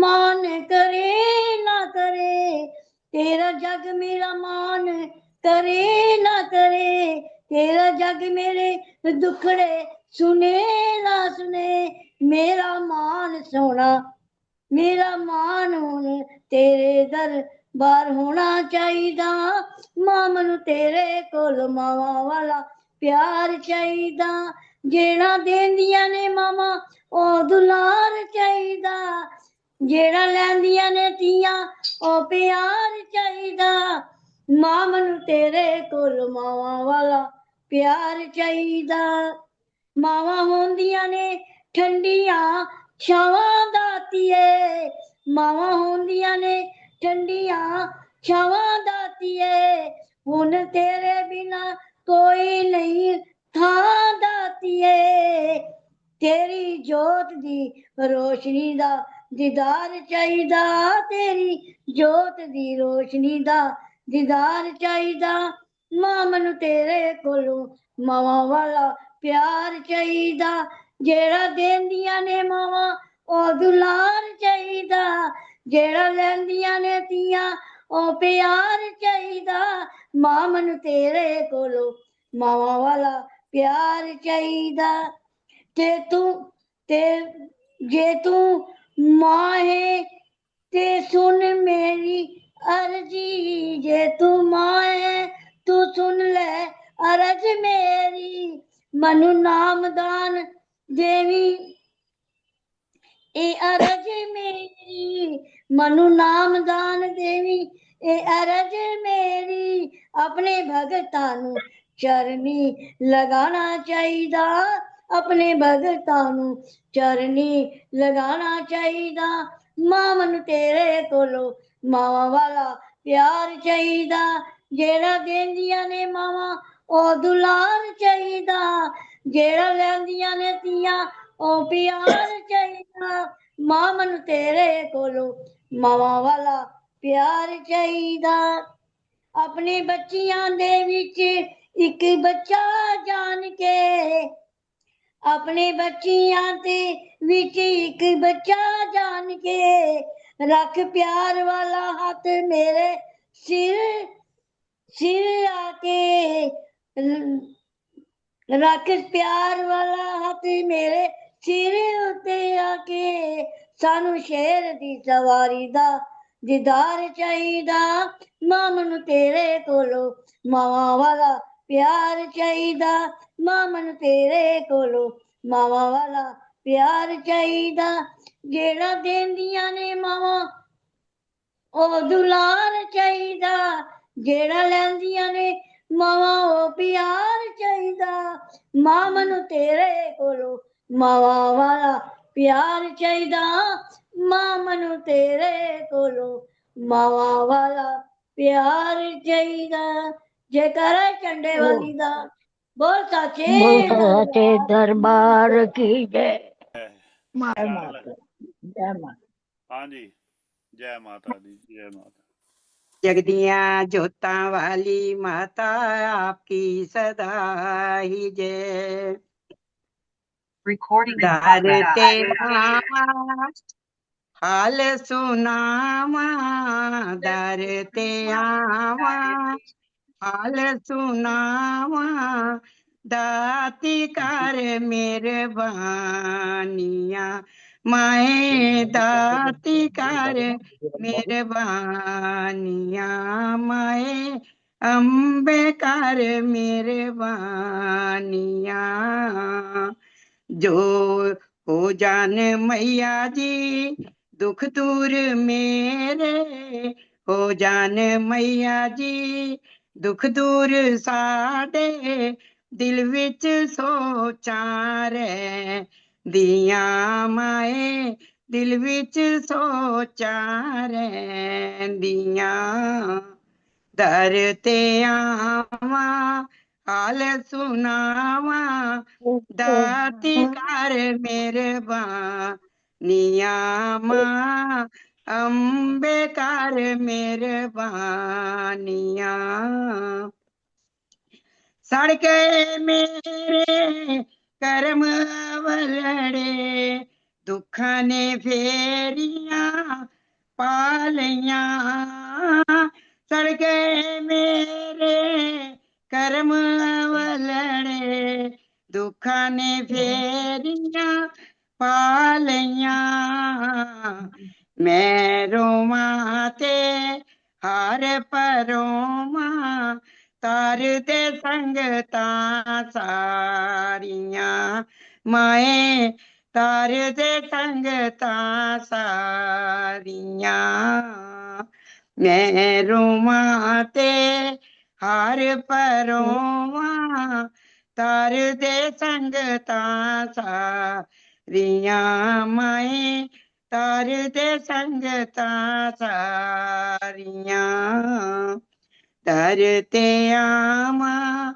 मान करे ना करे, तेरा जग मेरा मान करे ना करे, तेरा जग मेरे दुखड़े सुने ना सुने, मेरा मान सोना मेरा मान हुन तेरे दरबार होना चाहिदा, मां मनु तेरे कोल मावा वाला प्यार चाहिदा, जेड़ा देंदियां ने मामा ओ दुलार चाहिदा, जेड़ा लैंदियां ने तियां ओ प्यार चाहिदा, मां मनु तेरे कोल मावा वाला प्यार चाहिदा, मावा होंदियां ने ठंडियां छावां दातिए, मावा होंदियां ने ठंडियां छावां दातिए, हुन तेरे बिना कोई नहीं थां दातिए, तेरी जोत दी रोशनी दा दीदार चाहिदा, तेरी जोत दी रोशनी दा दीदार चाहिदा, मां मनु तेरे कोलों मावा वाला प्यार चाहिदा, जेड़ा देंदियां ने मावा ओ दुलार चाहिदा, जेड़ा लैंदियां ने तियां ओ प्यार चाहिदा, मां मनु तेरे कोलो मावा वाला प्यार चाहिदा, ते तू ते जे तू मां है ते सुन मेरी अर्जी, जे तू मां है तू सुन ले अरज मेरी, मनु नामदान देवी ए अरज मेरी, मनु नामदान देवी ए अरज मेरी, अपने भगतां नू चरनी लगाना चाहिदा, अपने भगतां नू चरनी लगाना चाहिदा, मां मनु तेरे कोलो मावा वाला प्यार चाहिदा, जेड़ा देंदियां ने मावा ओ दुलार चाहिदा, जेड़ा लैंदियां ने तियां ओ प्यार चाहिदा, मां मनु तेरे कोलो मावा वाला प्यार चाहिदा, अपने बच्चियां दे विच इक बच्चा जान के, अपने बच्चियां दे विच इक बच्चा जान के, रख प्यार वाला हाथ मेरे सिर सिर आके, रख प्यार वाला हाथ मेरे सिर उत्ते आके, सानू शेर दी सवारी दा दीदार चाहिदा, मां मनु तेरे कोलो मावा वाला प्यार चाहिदा, मां मनु तेरे कोलो मावा वाला प्यार चाहिदा, जेड़ा देंदियां ने मावा ओ दुलार चाहिदा, जेड़ा लैंदियां ने मावा ओ प्यार चाहिदा, मां मनु तेरे कोलो मावा वाला प्यार चाहिदा, मां मनु तेरे कोलो मावा वाला प्यार चाहिदा, जयकारा चंडे वाली दा बोल साचे दरबार की जय। ਚੱਲ माता जय माता। ਹਾਂਜੀ ਜੈ ਮਾਤਾ ਦੀ ਜੈ ਮਾਤਾ। जगदियां जोतां वाली माता आपकी सदा ही जय। दर ते आवा हाल सुनावा, दर ते आवा हाल सुनावा, दाती कर मेहरबानिया, माए दाती कर मेहरबानिया, माए अंबे कर मेहरबानिया जो हो जान मैया जी दुख दूर मेरे हो जान मैया जी दुख दूर साडे दिल विच सोचां दियां माए दिल विच सोचां रहिंदियां दर ते आवां हाल सुनावां दाती कर मेहरबानिया मां अंबे कर मेहरबानिया सड़ गए मेरे कर्म वलड़े दुखां ने फेरियां पालियां सड़ गए मेरे कर्म वलड़े दुखां ने फेरियां पालियां मैं रोवां ते हार परोवां तार दे संगतां सारियां माए तार दे संगतां सारियां मैं रोवां ते हार परोवां तार दे संगतां सारियां माए तार दे संगतां सारियां दर ते आवां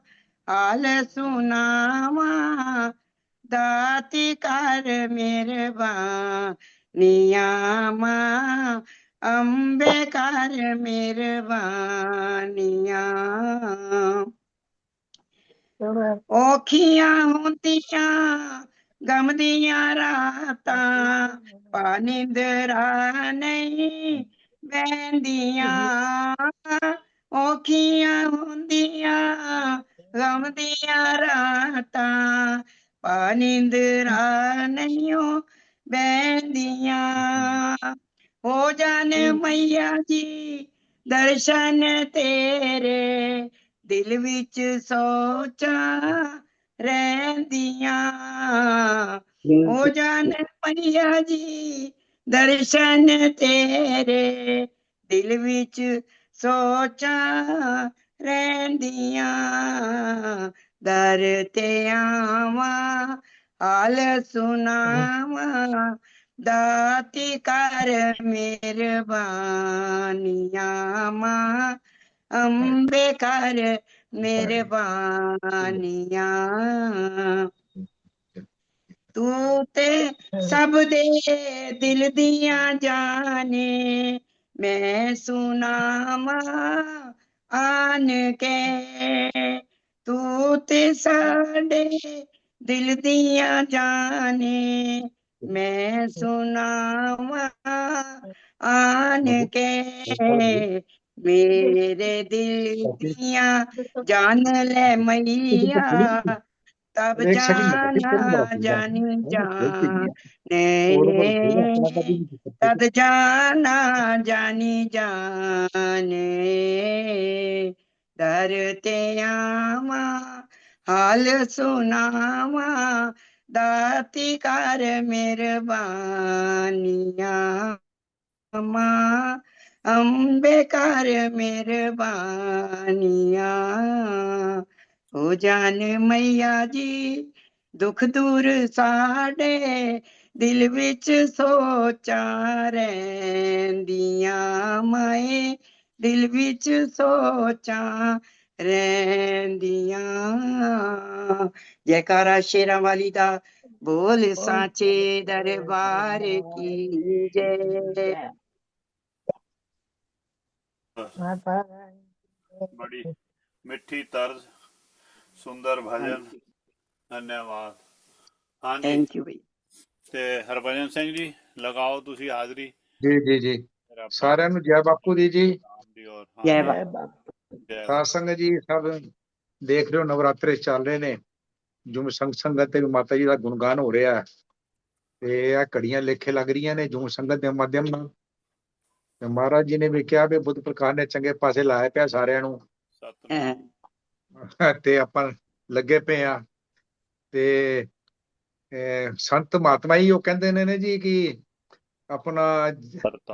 हाल सुनावां दाती कर मेहरबानिया मां अंबे कर मेहरबानिया औखियां हुंदियां गम दियां रातां पानिंदरा नहीं बहंदियां औखियां हुंदियां गम दियां रातां पानिंदरा नहीं बहंदियां हो जान मैया जी दर्शन तेरे दिल विच सोचां रहिंदियां हो जान मैया जी दर्शन तेरे दिल विच सोचां रहिंदियां दर ते आवां हाल सुनावां दाती कर मेहरबानिया मां अंबे कर मेहरबानिया तू ते सब दे दिल दियां जाने मैं सुनावां आन के तू ते साडे दिल दियां जाने मैं सुनावां आन के मेरे दिल दियां जान ले मैया तब एक सेकंड जाना जानी जाने और तब जाना जानी जाने दर ते आवां हाल सुनावां दाती कर मेहरबानिया मां अंबे कर मेहरबानिया हो जान मैया जी दुख दूर साडे दिल विच सोचां रहिंदियां माए दिल विच सोचां रहिंदियां जयकारा शेरां वाली दा बोल साचे दरबार की जय बड़ी मिठी तर्ज सुंदर भजन धन्यवाद हाँ जी थैंक यू भाई ਤੇ ਹਰਭਜਨ ਸਿੰਘ ਜੀ ਲਗਾਓ ਤੁਸੀਂ ਹਾਜ਼ਰੀ ਜੀ ਜੀ ਜੀ ਸਾਰਿਆਂ ਨੂੰ ਜੈ ਬਾਪੂ ਦੀ ਜੀ जय ਜੈ ਸਾਧ ਸੰਗਤ ਜੀ ਸਭ ਦੇਖ ਰਹੇ ਹੋ ਨਵਰਾਤਰੇ ਚੱਲ ਰਹੇ ਨੇ ਜੁਮ ਸੰਗਤ ਤੇ ਮਾਤਾ ਜੀ ਦਾ ਗੁਣਗਾਨ ਹੋ ਰਿਹਾ ਹੈ ਤੇ ਇਹ ਘੜੀਆਂ ਲੇਖੇ ਲੱਗ ਰਹੀਆਂ ਨੇ ਜੁਮ ਸੰਗਤ ਦੇ ਮਾਧਿਅਮ ਨਾਲ ਤੇ ਮਹਾਰਾਜ ਜੀ ਨੇ ਵੀ ਕਿਹਾ ਵੀ ਬੁੱਧ ਪ੍ਰਕਾਸ਼ ਨੇ ਚੰਗੇ ਪਾਸੇ ਲਾਇਆ ਪਿਆ ਸਾਰਿਆਂ ਨੂੰ ਤੇ ਆਪਾਂ ਲੱਗੇ ਪਏ ਆ ਤੇ ਸੰਤ ਮਹਾਤਮਾ ਹੀ ਉਹ ਕਹਿੰਦੇ ਨੇ ਜੀ ਕਿ ਆਪਣਾ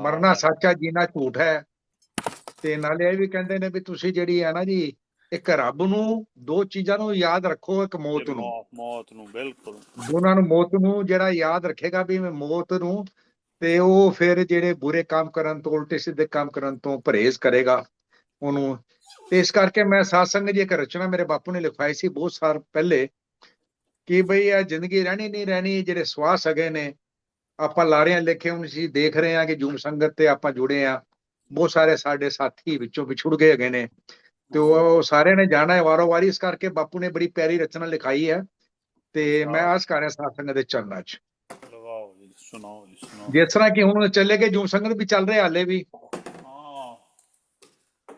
ਮਰਨਾ ਸੱਚਾ ਜੀਣਾ ਝੂਠ ਹੈ। ਤੇ ਨਾਲੇ ਇਹ ਵੀ ਕਹਿੰਦੇ ਨੇ ਵੀ ਤੁਸੀਂ ਜਿਹੜੀ ਹੈ ਨਾ ਜੀ ਇੱਕ ਰੱਬ ਨੂੰ ਦੋ ਚੀਜ਼ਾਂ ਨੂੰ ਯਾਦ ਰੱਖੋ, ਇੱਕ ਮੌਤ ਨੂੰ ਬਿਲਕੁਲ ਦੋਨਾਂ ਨੂੰ, ਮੌਤ ਨੂੰ ਜਿਹੜਾ ਯਾਦ ਰੱਖੇਗਾ ਵੀ ਮੈਂ ਮੌਤ ਨੂੰ, ਤੇ ਉਹ ਫਿਰ ਜਿਹੜੇ ਬੁਰੇ ਕੰਮ ਕਰਨ ਤੋਂ, ਉਲਟੇ ਸਿੱਧੇ ਕੰਮ ਕਰਨ ਤੋਂ ਪਰਹੇਜ਼ ਕਰੇਗਾ ਉਹਨੂੰ। ਤੇ ਇਸ ਕਰਕੇ ਮੈਂ ਸਾਧ-ਸੰਗਤ ਜੀ ਇੱਕ ਰਚਨਾ ਮੇਰੇ ਬਾਪੂ ਨੇ ਲਿਖਵਾਈ ਸੀ ਬਹੁਤ ਸਾਲ ਪਹਿਲੇ ਕਿ ਬਈ ਇਹ ਜ਼ਿੰਦਗੀ ਰਹਿਣੀ ਨਹੀਂ ਰਹਿਣੀ, ਜਿਹੜੇ ਸਵਾਸ ਹੈਗੇ ਨੇ ਆਪਾਂ ਲਾ ਰਹੇ ਹਾਂ ਲੇਖੇ, ਹੁਣ ਅਸੀਂ ਦੇਖ ਰਹੇ ਹਾਂ ਕਿ ਜੂਮ ਸੰਗਤ ਤੇ ਆਪਾਂ ਜੁੜੇ ਆ, ਬਹੁਤ ਸਾਰੇ ਸਾਡੇ ਸਾਥੀ ਵਿੱਚੋਂ ਵਿਛੜ ਗਏ ਹੈਗੇ ਨੇ ਤੇ ਉਹ ਸਾਰਿਆਂ ਨੇ ਜਾਣਾ ਹੈ ਵਾਰੋ ਵਾਰੀ। ਇਸ ਕਰਕੇ ਬਾਪੂ ਨੇ ਬੜੀ ਪਿਆਰੀ ਰਚਨਾ ਲਿਖਾਈ ਹੈ ਤੇ ਮੈਂ ਆਸ ਕਰ ਰਿਹਾ ਸਾਧ ਸੰਗਤ ਦੇ ਚਰਨਾਂ 'ਚ। ਜਿਸ ਤਰ੍ਹਾਂ ਕਿ ਹੁਣ ਚੱਲੇ ਗਏ ਜੂਮ ਸੰਗਤ ਵੀ ਚੱਲ ਰਹੇ ਹਾਲੇ ਵੀ,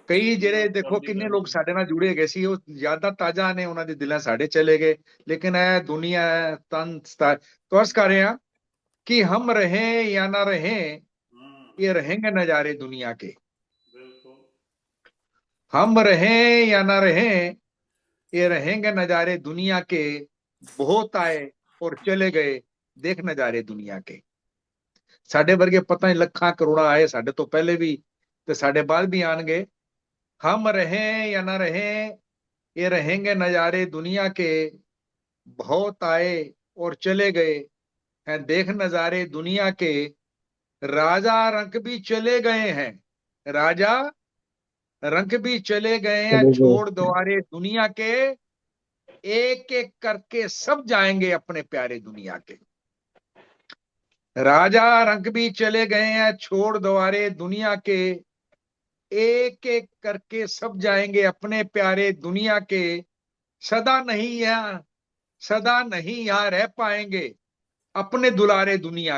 ਕਈ ਜਿਹੜੇ ਦੇਖੋ ਕਿੰਨੇ ਲੋਕ ਸਾਡੇ ਨਾਲ ਜੁੜੇ ਗਏ ਸੀ, ਉਹ ਜ਼ਿਆਦਾ ਤਾਜ਼ਾ ਨੇ, ਉਹਨਾਂ ਦੇ ਦਿਲਾਂ ਸਾਡੇ ਚਲੇ ਗਏ। ਲੇਕਿਨ ਇਹ ਦੁਨੀਆ ਤਨ ਤਵਸ ਕਰ ਰਹੇ ਹਾਂ कि हम रहे या ना रहे, ये रहेंगे नजारे दुनिया के। हम रहे या ना रहे, ये रहेंगे नजारे दुनिया के। बहुत आए और चले गए, देख नजारे दुनिया के। साडे वर्गे पता नहीं लखा करोड़ा आए साडे तो पहले भी ते साडे बाद भी आएंगे। हम रहे या ना रहे, ये रहेंगे नजारे दुनिया के। बहुत आए और चले गए हैं, देख नजारे दुनिया के। राजा रंक भी चले गए हैं, राजा रंक भी चले गए हैं, छोड़ द्वारे दुनिया के। एक एक करके सब जाएंगे अपने प्यारे दुनिया के। राजा रंक भी चले गए हैं, छोड़ द्वारे दुनिया के। एक एक करके सब जाएंगे अपने प्यारे दुनिया के। सदा नहीं यहाँ रह पाएंगे अपने दुलारे दुनिया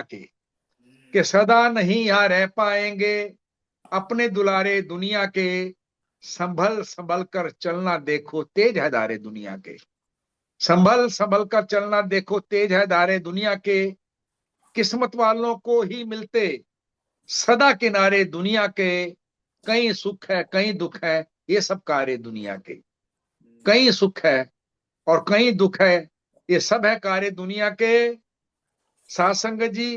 के सदा नहीं यहाँ रह पाएंगे अपने दुलारे दुनिया के। संभल संभल कर चलना देखो तेज है धारे दुनिया के। संभल संभल कर चलना देखो तेज है धारे दुनिया के। किस्मत वालों को ही मिलते सदा किनारे दुनिया के। कहीं सुख है कहीं दुख है, ये सब कार्य दुनिया के। कहीं सुख है और कहीं दुख है, ये सब है कार्य दुनिया के। साध संगत जी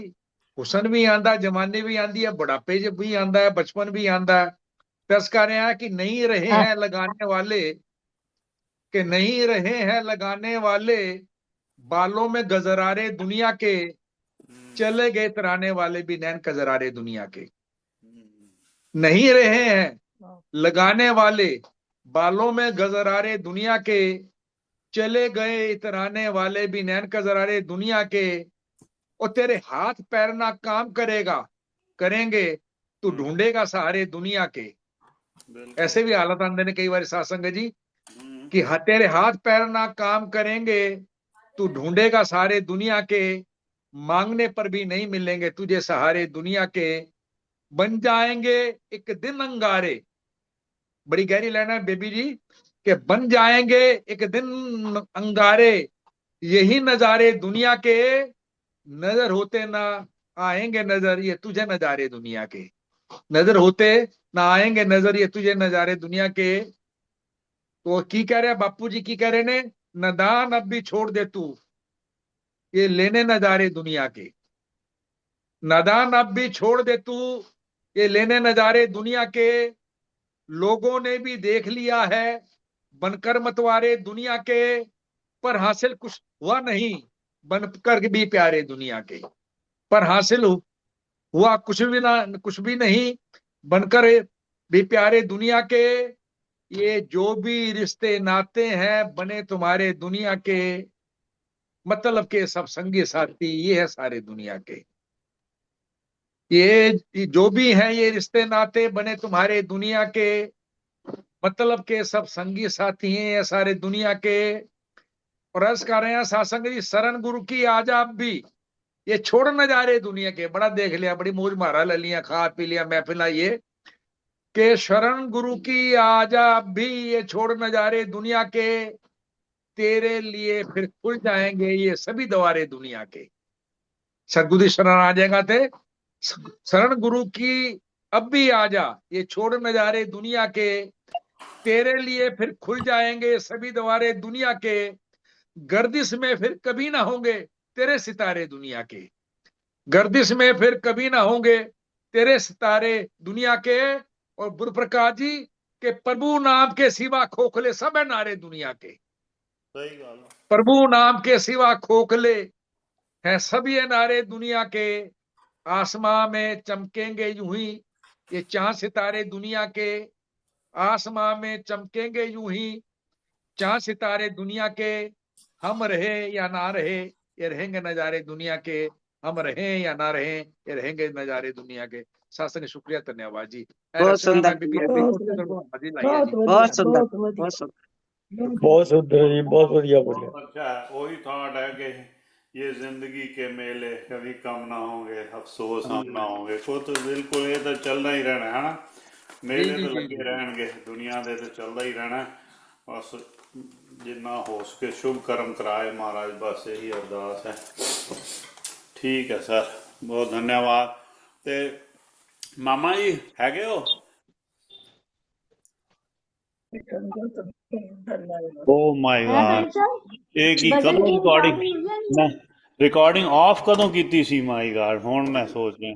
हुसन भी आंदा, जमाने भी आंदी है, बुढ़ापे जब भी आंदा है, बचपन भी आंदा है। दस कह रहे हैं कि नहीं रहे हैं लगाने वाले, कि नहीं रहे हैं लगाने वाले। बालों में गजरारे दुनिया के, चले गए तराने वाले भी नैन कजरारे दुनिया के। नहीं रहे हैं लगाने वाले, बालों में गजरारे दुनिया के। चले गए इतराने वाले भी नैन कजरारे दुनिया के। और तेरे हाथ पैर ना काम करेंगे, तू ढूंढेगा सहारे दुनिया के। ऐसे भी हालत आंदे ने कई बार साध संगत जी कि तेरे हाथ पैर ना काम करेंगे, तू ढूंढेगा सहारे दुनिया के। मांगने पर भी नहीं मिलेंगे तुझे सहारे दुनिया के। बन जाएंगे एक दिन अंगारे, बड़ी गहरी लाइन है बेबी जी, कि बन जाएंगे एक दिन अंगारे, यही नजारे दुनिया के। नजर होते ना आएंगे नजर ये तुझे नजारे दुनिया के। नजर होते ना आएंगे नजर ये तुझे नजारे दुनिया के। तो की कह रहे बापू जी, की कह रहे ने, नदान अब भी छोड़ दे तू ये लेने नजारे दुनिया के। नादान अब भी छोड़ दे तू ये लेने नजारे दुनिया के। लोगों ने भी देख लिया है बनकर मतवारे दुनिया के, पर हासिल कुछ हुआ नहीं बनकर भी प्यारे दुनिया के। पर हासिल हुआ कुछ भी नहीं बनकर भी प्यारे दुनिया के। ये जो भी रिश्ते नाते हैं बने तुम्हारे दुनिया के। मतलब के सब संगी साथी ये है सारे दुनिया के। ये जो भी है ये रिश्ते नाते बने तुम्हारे दुनिया के। मतलब के सब संगी साथी हैं ये सारे दुनिया के। और अर्ज कर रहे हैं सासंग जी, शरण गुरु की आजा अब भी ये छोड़ नजारे दुनिया के। बड़ा देख लिया, बड़ी मौज मारा ले लिया, खा पी लिया, महफिल ये के शरण गुरु की आजा अब भी ये छोड़ नजारे दुनिया के। तेरे लिए फिर खुल जाएंगे ये सभी द्वारे दुनिया के। सदगुरु शरण आ जाएगा थे, शरण गुरु की अब भी आजा ये छोड़ नजारे दुनिया के। तेरे लिए फिर खुल जाएंगे सभी द्वारे दुनिया के, गर्दिश में फिर कभी ना होंगे तेरे सितारे दुनिया के, गर्दिश में फिर कभी ना होंगे तेरे सितारे दुनिया के। और गुरुप्रकाश जी के प्रभु नाम के सिवा खोखले सब है नारे दुनिया के, सही गल है। प्रभु नाम के सिवा खोखले हैं सब ये नारे दुनिया के। आसमां में चमकेंगे यूं ही ये चांद सितारे दुनिया के, आसमां में चमकेंगे यूं ही चांद सितारे दुनिया के। हम रहे या ना रहे ये रहेंगे नजारे दुनिया के, हम रहे या ना रहे ये रहेंगे नजारे दुनिया के। सासन ने शुक्रिया धन्यवाद जी। बहुत सुंदर, बहुत बहुत सुंदर, बहुत सुंदर। बहुत सुंदर जी, बहुत बढ़िया बोले। बहुत अच्छा है, वही थॉट है कि ये जिंदगी के मेले कभी कम ना होंगे, अफसोस हम ना होंगे। को तो बिल्कुल ये तो चलना ही रहना है ना, मेले तो लगे रहणगे दुनिया दे, तो चलता ही रहना। बस जिन्ना हो सके शुभ कर्म कराए महाराज, बस यही अरदास है। ठीक है सर, बहुत धन्यवाद। ते मामा जी हैगे हो? ओ माय गॉड, एक ही कदों रिकॉर्डिंग मैं रिकॉर्डिंग ऑफ कदों कीती सी? माय गॉड, हुण मैं सोच रहा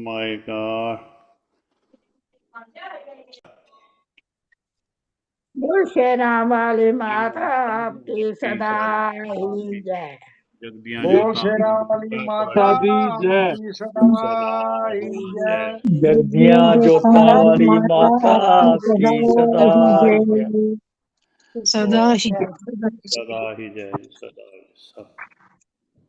माय गॉड। बोल शेरा वाले माता आपकी सदा ही जय। बोल शेरा वाली माता की सदा ही जय। जगदियां जोता वाली माता की सदा ही जय। सदा ही सदा ही जय, सदा ही।